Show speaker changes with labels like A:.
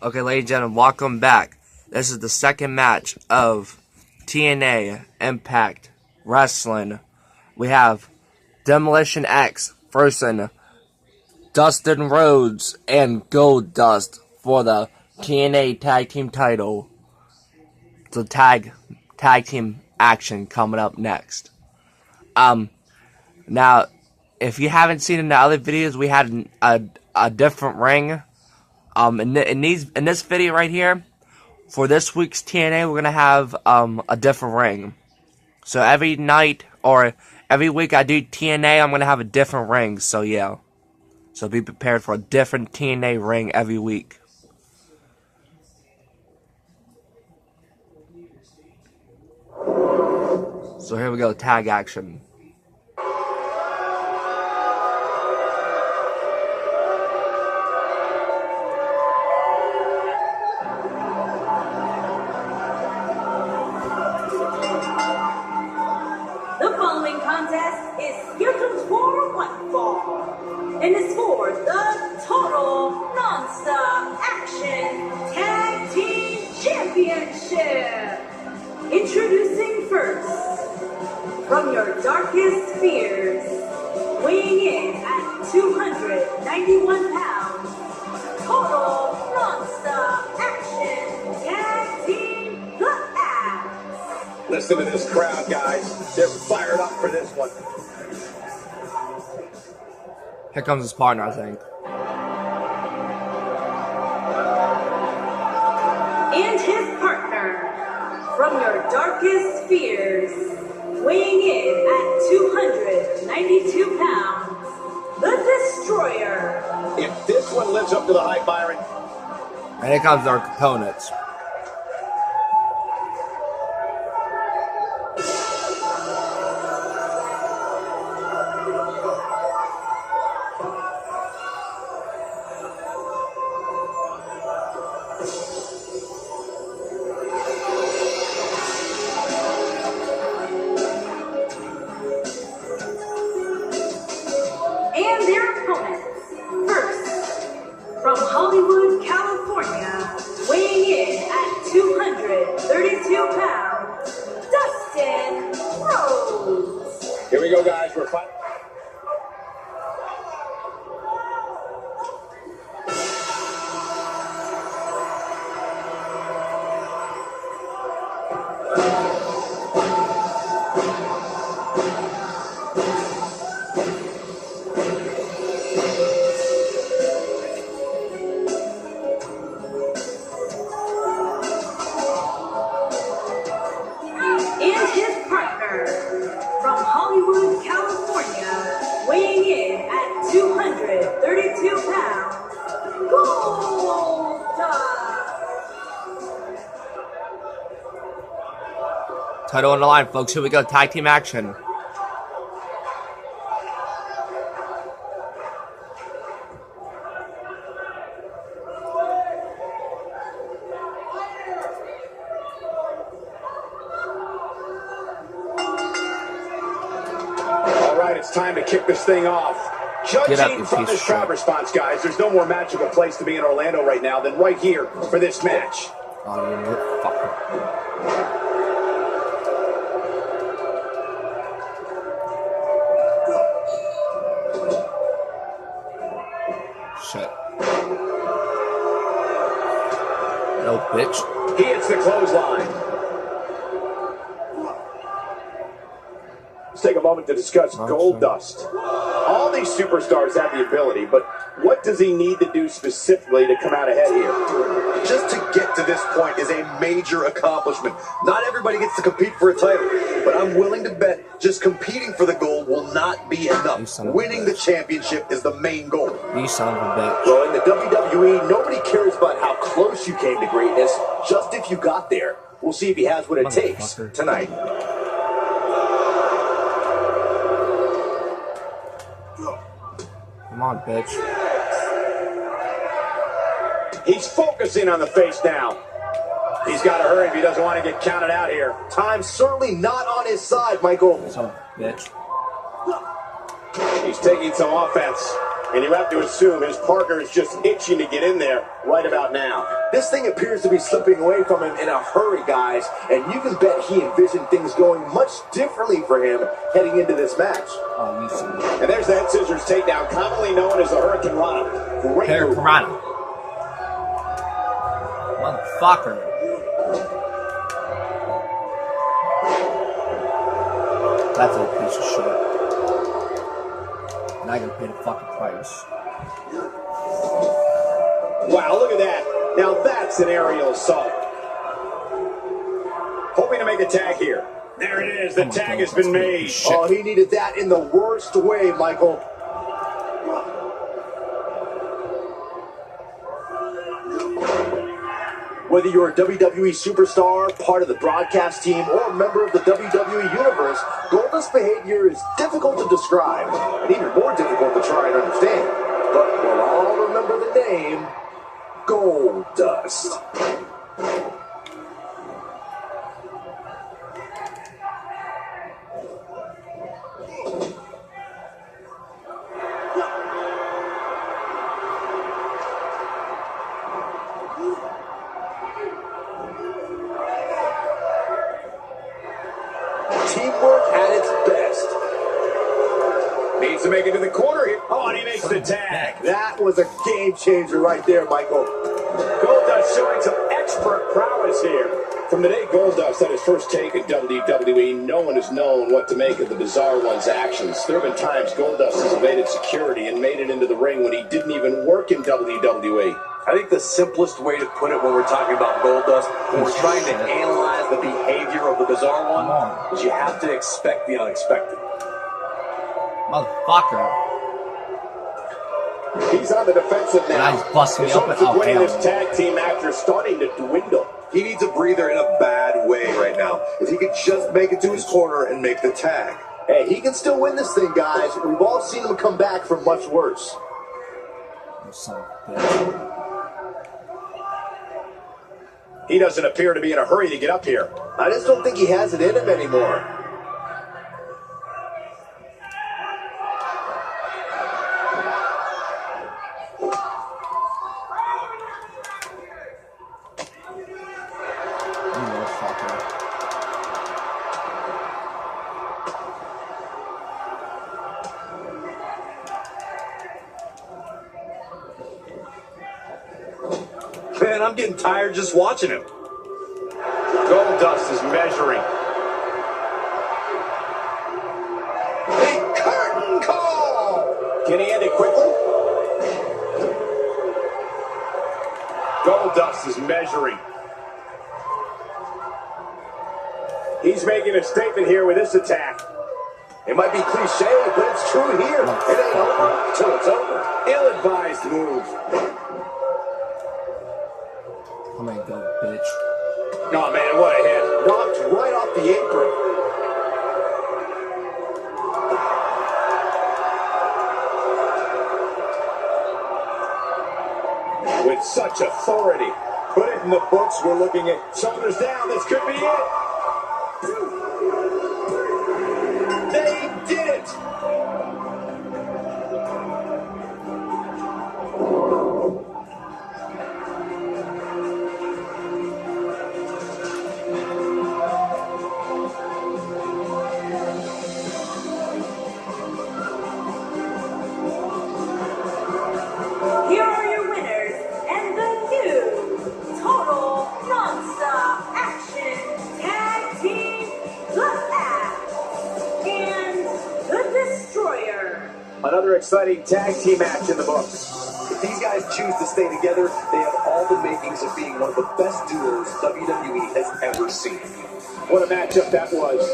A: Okay, ladies and gentlemen, welcome back. This is the second match of TNA Impact Wrestling. We have Demolition X versus Dustin Rhodes and Goldust for the TNA Tag Team title. The tag team action coming up next. Now, if you haven't seen in the other videos, we had a different ring. In this video right here, for this week's TNA, we're gonna have a different ring. So every night or every week I do TNA, I'm gonna have a different ring. So yeah, so be prepared for a different TNA ring every week. So here we go, tag action.
B: And it's for the Total Non-Stop Action Tag Team Championship. Introducing first, from your darkest fears, weighing in at 291 pounds, Total Non-Stop Action Tag Team The Axe.
C: Listen to this crowd, guys. They're fired up for this one.
A: Here comes his partner, I think.
B: And his partner, from your darkest fears, weighing in at 292 pounds, the Destroyer.
C: If this one lives up to the hype, Byron.
A: And here comes our opponents.
B: And their opponents, first, from Hollywood, California, weighing in at 232 pounds, Dustin Rhodes.
C: Here we go, guys. We're fighting.
B: And his partner, from Hollywood, California, weighing in at 232 pounds, Goldust.
A: Title on the line, folks. Here we go. Tag team action.
C: All right, it's time to kick this thing off. Judging from this crowd response, guys, there's no more magical place to be in Orlando right now than right here for this match.
A: Oh, you know, fuck. Shit. No, bitch.
C: He hits the clothesline. Let's take a moment to discuss Goldust. All these superstars have the ability, but what does he need to do specifically to come out ahead here?
D: Just to get to this point is a major accomplishment. Not everybody gets to compete for a title, but I'm willing to bet just competing for the gold will not be enough. Winning the championship is the main goal.
A: You son of a bitch.
D: Well, in the WWE, nobody cares about how close you came to greatness, just if you got there. We'll see if he has what it takes tonight.
A: Come on, bitch.
C: He's focusing on the face now. He's got to hurry if he doesn't want to get counted out here.
D: Time's certainly not on his side, Michael.
A: Son of a bitch.
C: He's taking some offense. And you have to assume his partner is just itching to get in there right about now.
D: This thing appears to be slipping away from him in a hurry, guys, and you can bet he envisioned things going much differently for him heading into this match.
C: And there's that scissors takedown, commonly known as the Hurricane Rana. Great move.
A: Rana. Motherfucker. That's a piece of shit. And I gotta pay the fucking price.
C: Wow, look at that. Now that's an aerial assault. Hoping to make a tag here. There it is. The tag has been made.
D: Oh, he needed that in the worst way, Michael. Whether you're a WWE superstar, part of the broadcast team, or a member of the WWE Universe, Goldust's behavior is difficult to describe, and even more difficult to try and understand. But we'll all remember the name, Goldust. Teamwork at its best.
C: Needs to make it to the corner here. Oh, and he makes the tag.
D: That was a game changer right there, Michael.
C: Goldust showing some expert prowess here. From the day Goldust had his first take at WWE, no one has known what to make of the Bizarre One's actions. There have been times Goldust has evaded security and made it into the ring when he didn't even work in WWE.
D: I think the simplest way to put it when we're talking about Goldust, when we're trying to analyze the behavior of the Bizarre One, is you have to expect the unexpected.
A: Motherfucker.
C: He's on the defensive now.
A: And he's busting me up
C: His
A: and
C: hopes of winning
A: hell
C: this tag team match are starting to dwindle.
D: He needs a breather in a bad way right now. If he could just make it to his corner and make the tag. Hey, he can still win this thing, guys. We've all seen him come back from much worse.
A: You son of a bitch.
C: He doesn't appear to be in a hurry to get up here.
D: I just don't think he has it in him anymore. Man, I'm getting tired just watching him.
C: Goldust is measuring.
D: A curtain call!
C: Can he end it quickly? Goldust is measuring. He's making a statement here with this attack.
D: It might be cliche, but it's true here. It ain't over till it's over.
C: Ill-advised move.
A: I'm gonna go, bitch.
C: Oh, man, what a hit.
D: Knocked right off the apron.
C: With such authority. Put it in the books. We're looking at shoulders down. This could be it.
D: They did it!
B: Here are your winners and the new Total Nonstop Action Tag Team Bloodbath and the Destroyer.
C: Another exciting tag team match in the books.
D: If these guys choose to stay together, they have all the makings of being one of the best duos WWE has ever seen.
C: What a matchup that was.